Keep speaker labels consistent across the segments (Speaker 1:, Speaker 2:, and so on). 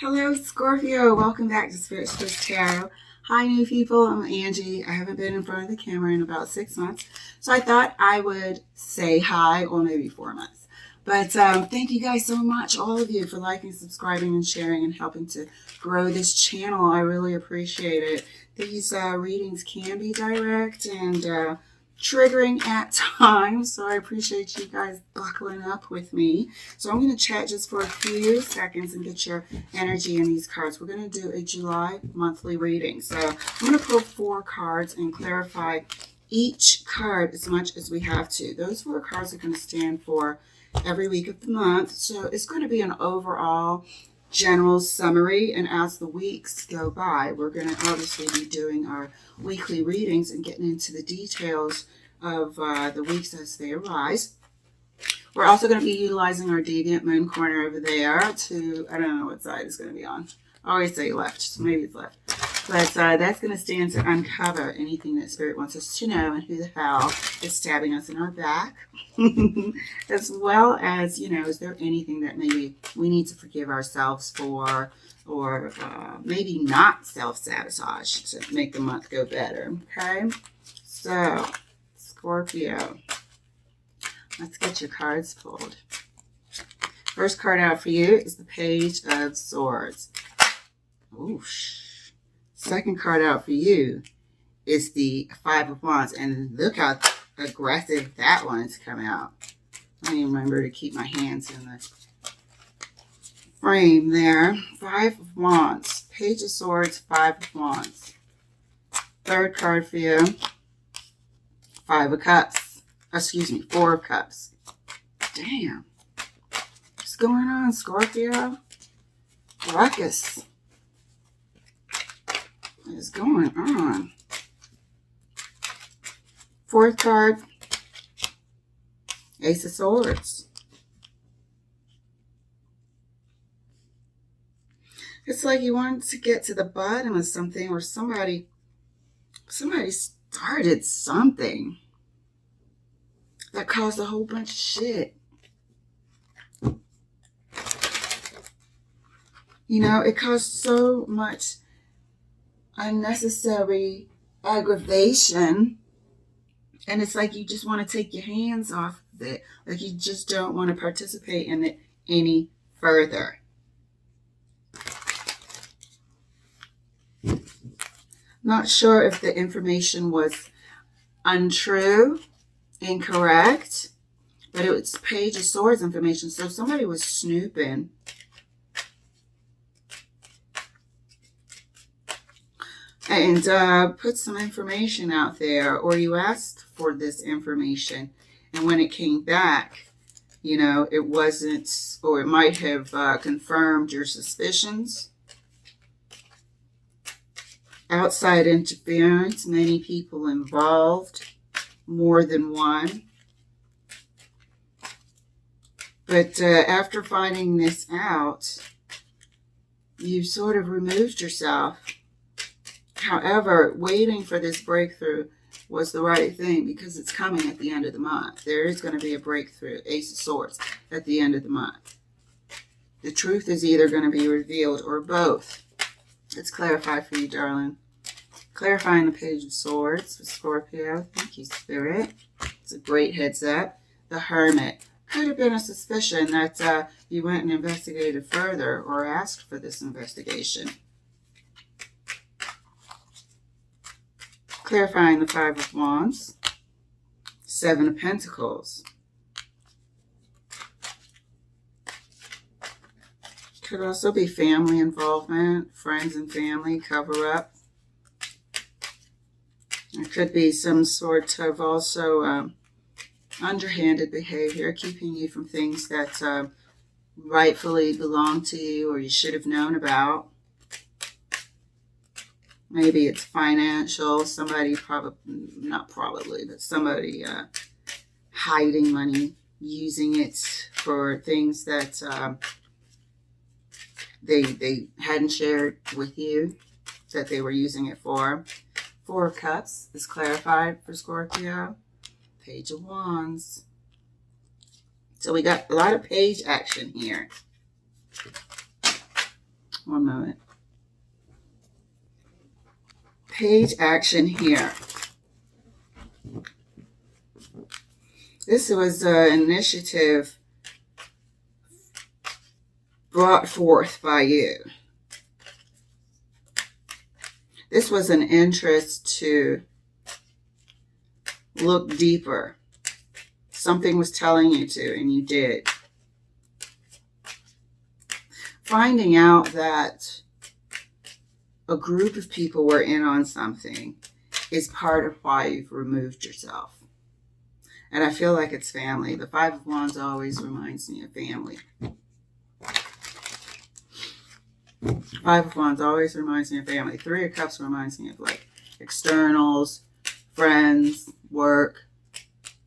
Speaker 1: Hello, Scorpio. Welcome back to Spirit Twist Tarot. Hi, new people. I'm Angie. I haven't been in front of the camera in about 6 months, so I thought I would say hi, or maybe 4 months. But thank you guys so much, all of you, for liking, subscribing, and sharing, and helping to grow this channel. I really appreciate it. These readings can be direct and triggering at times, so I appreciate you guys buckling up with me. So I'm going to chat just for a few seconds and get your energy in these cards. We're going to do a July monthly reading. So I'm going to pull 4 cards and clarify each card as much as we have to. Those 4 cards are going to stand for every week of the month. So it's going to be an overall general summary, and as the weeks go by, we're going to obviously be doing our weekly readings and getting into the details of the weeks as they arise. We're also going to be utilizing our Deviant Moon corner over there to, I don't know what side it's going to be on. I always say left, so maybe it's left. But that's going to stand to uncover anything that Spirit wants us to know and who the hell is stabbing us in our back. As well as, you know, is there anything that maybe we need to forgive ourselves for, or maybe not self-sabotage to make the month go better, okay? So, Scorpio, let's get your cards pulled. First card out for you is the Page of Swords. Oosh. Second card out for you is the Five of Wands, and look how aggressive that one's come out. I need to remember to keep my hands in the frame there. Five of Wands, Page of Swords, Five of Wands. Third card for you, Five of Cups. Excuse me, Four of Cups. Damn. What's going on, Scorpio? Ruckus. What is going on? Fourth card, Ace of Swords. It's like you want to get to the bottom of something, or somebody started something that caused a whole bunch of shit. You know, it caused so much unnecessary aggravation, and it's like you just want to take your hands off of it. Like you just don't want to participate in it any further. Not sure if the information was untrue, incorrect, but it was Page of Swords information, so somebody was snooping. And put some information out there, or you asked for this information, and when it came back, you know, it wasn't, or it might have confirmed your suspicions. Outside interference, many people involved, more than one. But after finding this out, you sort of removed yourself. However, waiting for this breakthrough was the right thing, because it's coming at the end of the month. There is going to be a breakthrough, Ace of Swords, at the end of the month. The truth is either going to be revealed or both. Let's clarify for you, darling. Clarifying the Page of Swords with Scorpio. Thank you, Spirit. It's a great heads up. The Hermit. Could have been a suspicion that you went and investigated further, or asked for this investigation. Clarifying the Five of Wands, Seven of Pentacles. Could also be family involvement, friends and family, cover up. There could be some sort of also underhanded behavior, keeping you from things that rightfully belong to you, or you should have known about. Maybe it's financial, somebody somebody hiding money, using it for things that they hadn't shared with you that they were using it for. Four of Cups is clarified for Scorpio. Page of Wands. So we got a lot of page action here. One moment. Page action here. This was an initiative brought forth by you. This was an interest to look deeper. Something was telling you to, and you did. Finding out that a group of people were in on something is part of why you've removed yourself. And I feel like it's family. The Five of Wands always reminds me of family. Five of Wands always reminds me of family. Three of Cups reminds me of like externals, friends, work,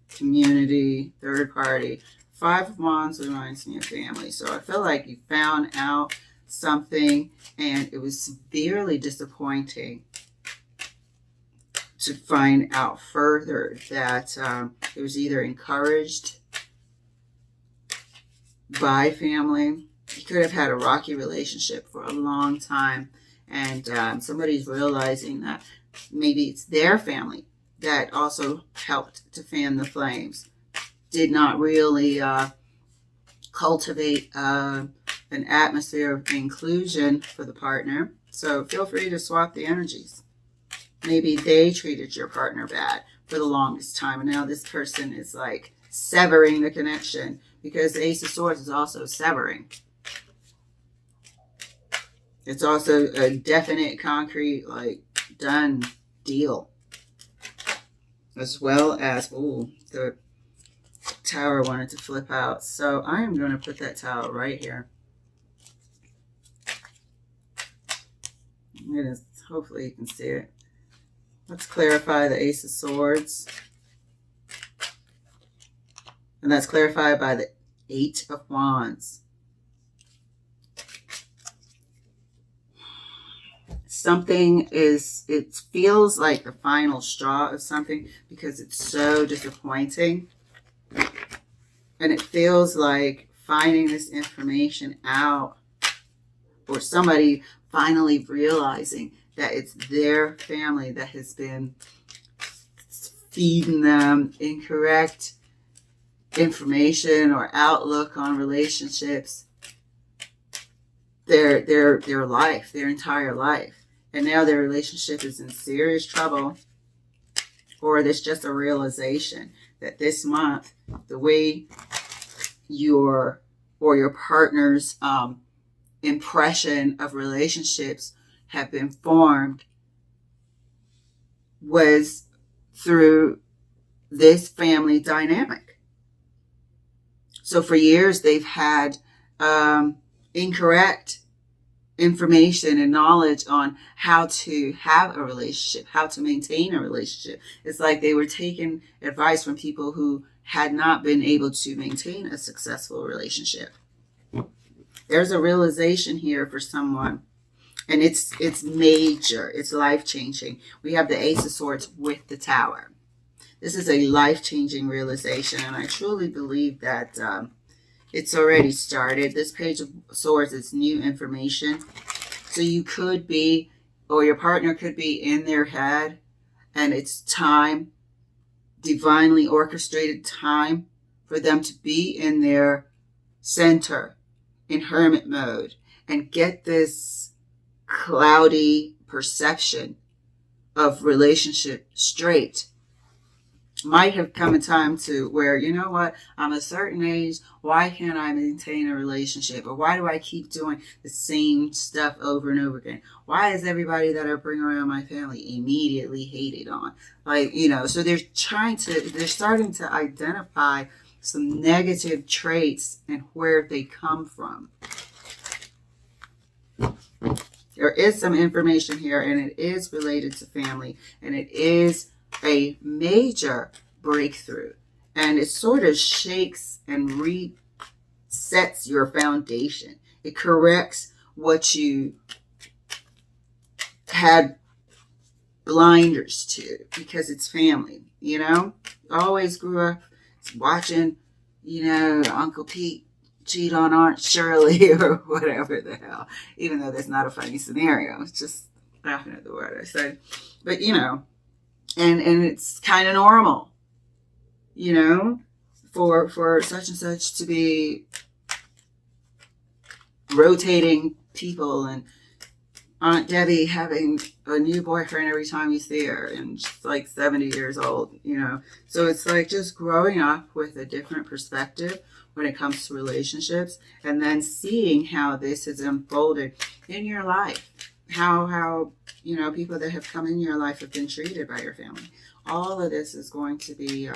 Speaker 1: community, third party. Five of Wands reminds me of family. So I feel like you found out something and it was severely disappointing to find out further that it was either encouraged by family. You could have had a rocky relationship for a long time, and somebody's realizing that maybe it's their family that also helped to fan the flames. Did not really cultivate an atmosphere of inclusion for the partner. So feel free to swap the energies. Maybe they treated your partner bad for the longest time, and now this person is like severing the connection, because the Ace of Swords is also severing. It's also a definite, concrete, like, done deal. As well as, ooh, the Tower wanted to flip out. So I am going to put that Tower right here. It is, hopefully you can see it. Let's clarify the Ace of Swords. And that's clarified by the Eight of Wands. Something is, it feels like the final straw of something because it's so disappointing. And it feels like finding this information out, or somebody finally realizing that it's their family that has been feeding them incorrect information or outlook on relationships their life, their entire life. And now their relationship is in serious trouble, or there's just a realization that this month, the way your partner's impression of relationships have been formed was through this family dynamic. So for years, they've had incorrect information and knowledge on how to have a relationship, how to maintain a relationship. It's like they were taking advice from people who had not been able to maintain a successful relationship. There's a realization here for someone, and it's major. It's life-changing. We have the Ace of Swords with the Tower. This is a life-changing realization, and I truly believe that it's already started. This Page of Swords is new information. So you could be, or your partner could be in their head, and it's time, divinely orchestrated time, for them to be in their center, in hermit mode, and get this cloudy perception of relationship straight. Might have come a time to where, you know what, I'm a certain age, why can't I maintain a relationship? Or why do I keep doing the same stuff over and over again? Why is everybody that I bring around my family immediately hated on? Like, you know, so they're starting to identify some negative traits and where they come from. There is some information here, and it is related to family, and it is a major breakthrough, and it sort of shakes and resets your foundation. It corrects what you had blinders to, because it's family, you know. Always grew up watching, you know, Uncle Pete cheat on Aunt Shirley or whatever the hell. Even though that's not a funny scenario. It's just laughing at the word I said. But, you know, and it's kind of normal, you know, for such and such to be rotating people, and Aunt Debbie having a new boyfriend every time you see her, and she's like 70 years old, you know. So it's like just growing up with a different perspective when it comes to relationships, and then seeing how this has unfolded in your life. How you know, people that have come in your life have been treated by your family. All of this is going to be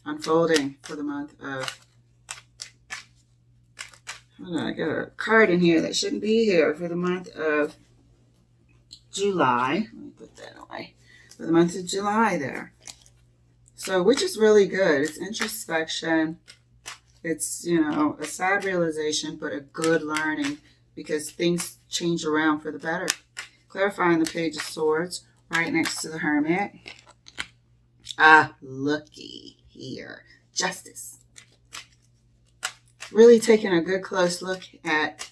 Speaker 1: unfolding for the month of... Hold on, I got a card in here that shouldn't be here. For the month of July. Let me put that away. For the month of July there. So, which is really good. It's introspection. It's, you know, a sad realization, but a good learning, because things change around for the better. Clarifying the Page of Swords right next to the Hermit. Looky here. Justice. Really taking a good close look at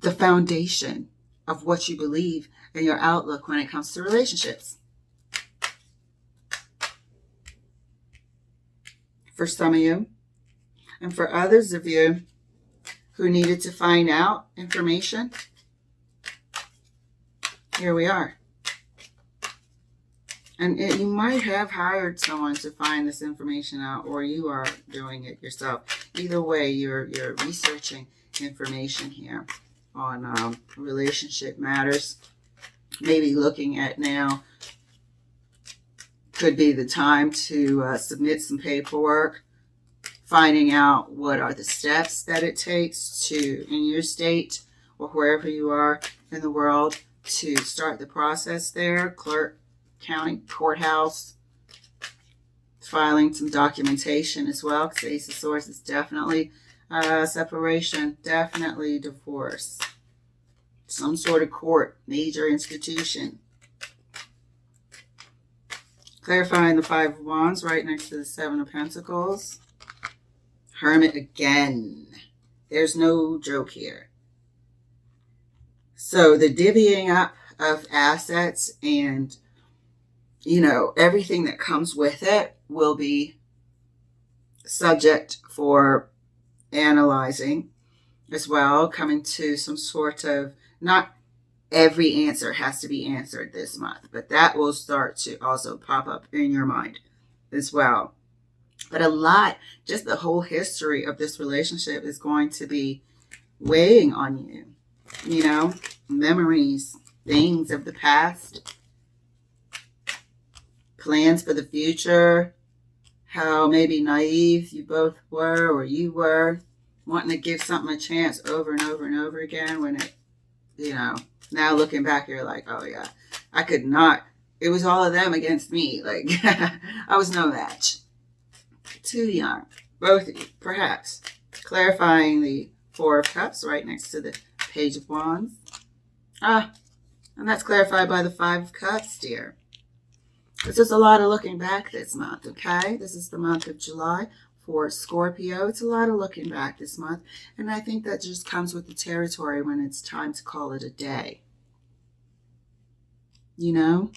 Speaker 1: the foundation of what you believe and your outlook when it comes to relationships. For some of you, and for others of you who needed to find out information, here we are. And you might have hired someone to find this information out, or you are doing it yourself. Either way, you're researching information here on relationship matters. Maybe looking at now could be the time to submit some paperwork, finding out what are the steps that it takes to, in your state or wherever you are in the world, to start the process there. Clerk, county, courthouse, filing some documentation as well, because Ace of Swords is definitely separation, definitely divorce, some sort of court, major institution. Clarifying the Five of Wands right next to the Seven of Pentacles. Hermit again. There's no joke here. So the divvying up of assets and, you know, everything that comes with it will be subject for analyzing as well, coming to some sort of, not every answer has to be answered this month, but that will start to also pop up in your mind as well. But a lot, just the whole history of this relationship is going to be weighing on you, you know, memories, things of the past, plans for the future, how maybe naive you both were, or you were, wanting to give something a chance over and over and over again, when it, you know, now looking back, you're like, oh yeah, I could not, it was all of them against me. Like, I was no match. Too young, both of you, perhaps. Clarifying the Four of Cups right next to the Page of Wands. And that's clarified by the Five of Cups, dear. It's just a lot of looking back this month, okay? This is the month of July for Scorpio. It's a lot of looking back this month. And I think that just comes with the territory when it's time to call it a day. You know?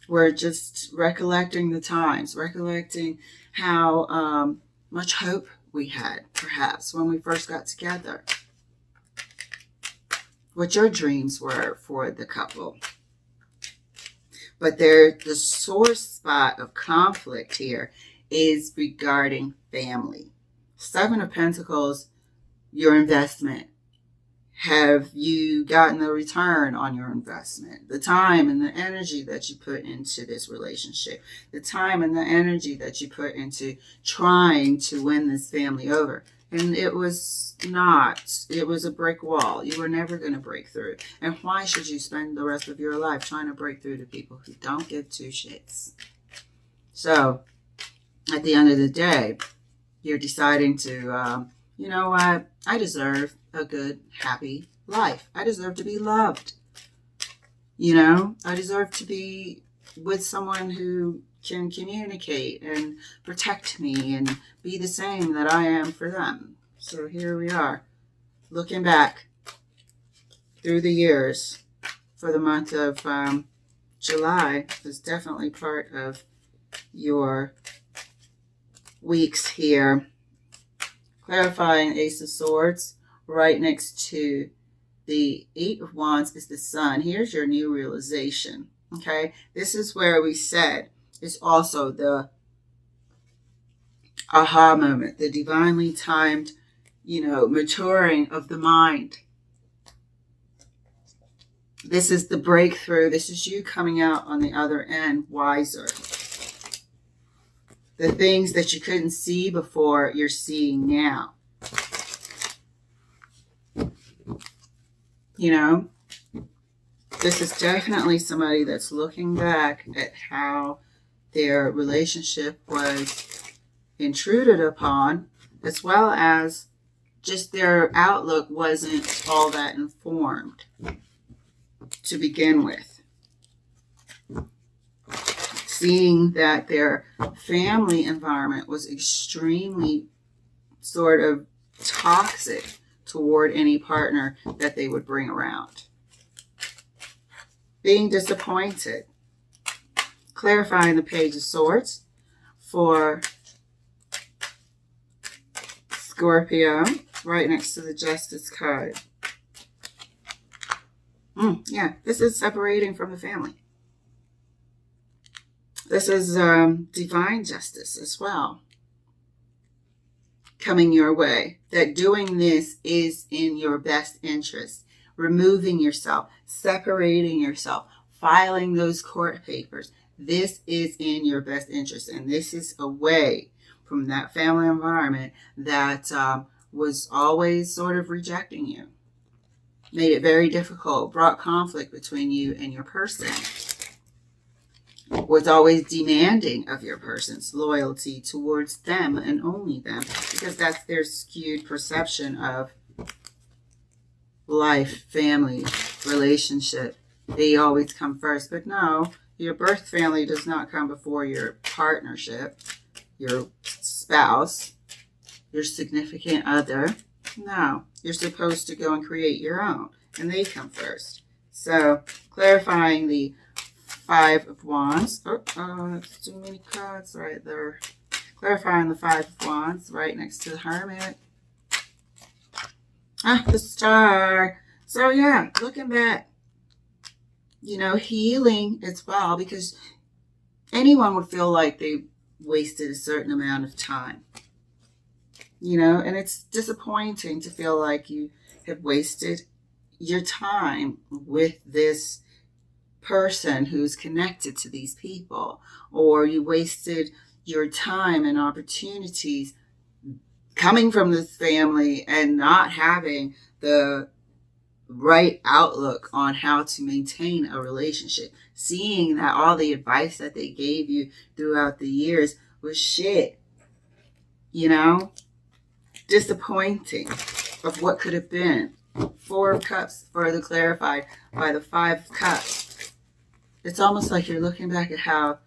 Speaker 1: We're just recollecting the times, recollecting how much hope we had, perhaps, when we first got together. What your dreams were for the couple. But the sore spot of conflict here is regarding family. Seven of Pentacles, your investment. Have you gotten the return on your investment? The time and the energy that you put into this relationship. The time and the energy that you put into trying to win this family over. And it was not. It was a brick wall. You were never going to break through. And why should you spend the rest of your life trying to break through to people who don't give two shits? So, at the end of the day, you're deciding to, you know what? I deserve a good, happy life. I deserve to be loved. You know, I deserve to be with someone who can communicate and protect me and be the same that I am for them. So here we are, looking back through the years for the month of July is definitely part of your weeks here. Clarifying Ace of Swords right next to the Eight of Wands is the Sun. Here's your new realization. Okay, this is where we said it's also the aha moment, the divinely timed, maturing of the mind. This is the breakthrough. This is you coming out on the other end wiser. The things that you couldn't see before, you're seeing now. This is definitely somebody that's looking back at how their relationship was intruded upon, as well as just their outlook wasn't all that informed to begin with. Seeing that their family environment was extremely sort of toxic toward any partner that they would bring around. Being disappointed. Clarifying the Page of Swords for Scorpio, right next to the Justice card. Yeah, this is separating from the family. This is divine justice as well coming your way. That doing this is in your best interest. Removing yourself, separating yourself, filing those court papers. This is in your best interest. And this is away from that family environment that was always sort of rejecting you. Made it very difficult, brought conflict between you and your person. Was always demanding of your person's loyalty towards them and only them, because that's their skewed perception of life, family, relationship. They always come first. But no, your birth family does not come before your partnership, your spouse, your significant other. No, you're supposed to go and create your own, and they come first. So, clarifying the Five of Wands. That's too many cards right there. Clarifying the Five of Wands right next to the Hermit. The Star. So yeah, looking back, healing as well, because anyone would feel like they wasted a certain amount of time. And it's disappointing to feel like you have wasted your time with this person who's connected to these people, or you wasted your time and opportunities coming from this family and not having the right outlook on how to maintain a relationship, seeing that all the advice that they gave you throughout the years was shit, disappointing of what could have been. Four of Cups further clarified by the Five of Cups. It's almost like you're looking back at how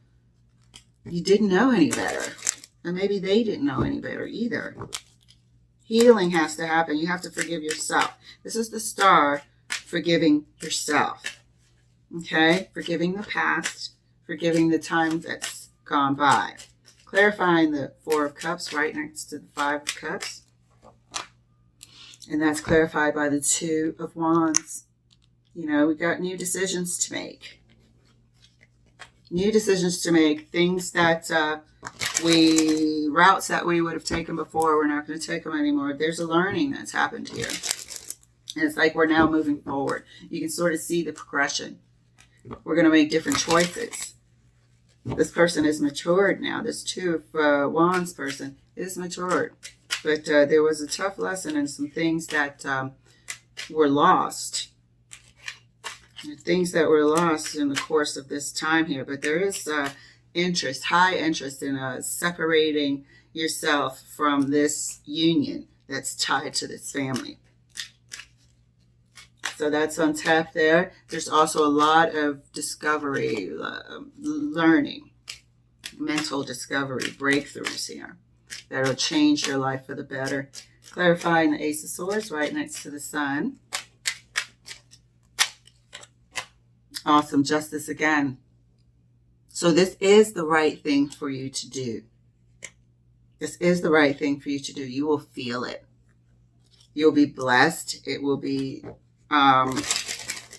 Speaker 1: you didn't know any better, and maybe they didn't know any better either. Healing has to happen. You have to forgive yourself. This is the Star, forgiving yourself. Okay? Forgiving the past, forgiving the time that's gone by. Clarifying the Four of Cups right next to the Five of Cups. And that's clarified by the Two of Wands. We got new decisions to make. New decisions to make. Things that routes that we would have taken before, we're not going to take them anymore. There's a learning that's happened here. And it's like we're now moving forward. You can sort of see the progression. We're going to make different choices. This person is matured now. This Two of Wands person is matured. But there was a tough lesson and some things that were lost. Things that were lost in the course of this time here. But there is interest, high interest in separating yourself from this union that's tied to this family. So that's on tap there. There's also a lot of discovery, learning. mental discovery, breakthroughs here that'll change your life for the better. Clarifying the Ace of Swords right next to the Sun. Awesome. Justice again. So this is the right thing for you to do. This is the right thing for you to do. You will feel it. You'll be blessed. It will be,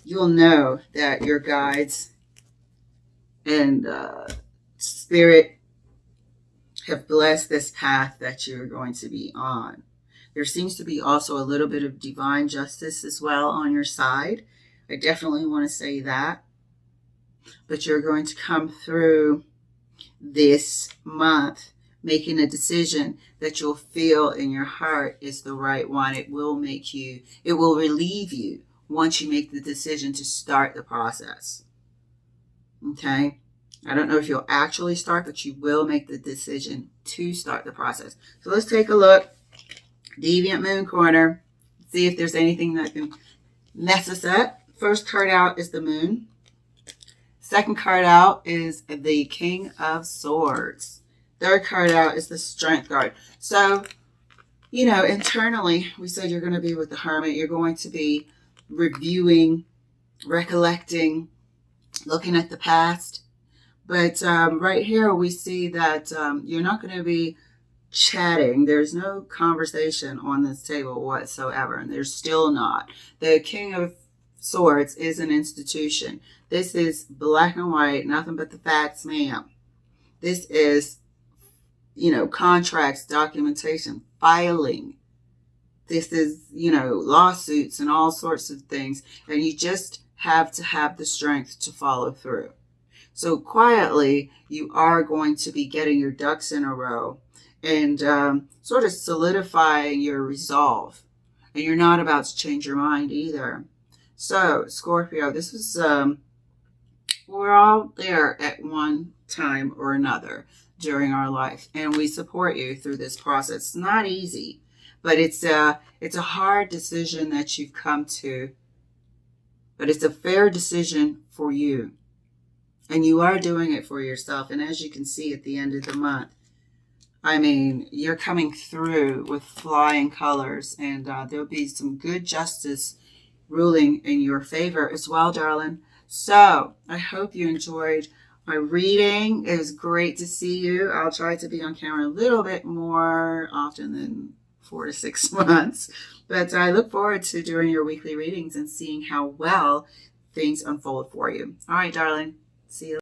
Speaker 1: you'll know that your guides and spirit have blessed this path that you're going to be on. There seems to be also a little bit of divine justice as well on your side. I definitely want to say that. But you're going to come through this month making a decision that you'll feel in your heart is the right one. It will relieve you once you make the decision to start the process. Okay? I don't know if you'll actually start, but you will make the decision to start the process. So let's take a look. Deviant Moon Corner. See if there's anything that can mess us up. First card out is the Moon. Second card out is the King of Swords. Third card out is the Strength card. So, you know, internally, we said you're going to be with the Hermit. You're going to be reviewing, recollecting, looking at the past. But right here, we see that you're not going to be chatting. There's no conversation on this table whatsoever, and there's still not. The King of Swords is an institution. This is black and white, nothing but the facts, ma'am. This is, you know, contracts, documentation, filing. This is, you know, lawsuits and all sorts of things. And you just have to have the strength to follow through. So quietly, you are going to be getting your ducks in a row and sort of solidifying your resolve. And you're not about to change your mind either. So, Scorpio, this is, we're all there at one time or another during our life. And we support you through this process. It's not easy, but it's a hard decision that you've come to. But it's a fair decision for you. And you are doing it for yourself. And as you can see at the end of the month, I mean, you're coming through with flying colors. And there'll be some good justice ruling in your favor as well, darling. So I hope you enjoyed my reading. It was great to see you. I'll try to be on camera a little bit more often than 4 to 6 months. But I look forward to doing your weekly readings and seeing how well things unfold for you. All right, darling. See you.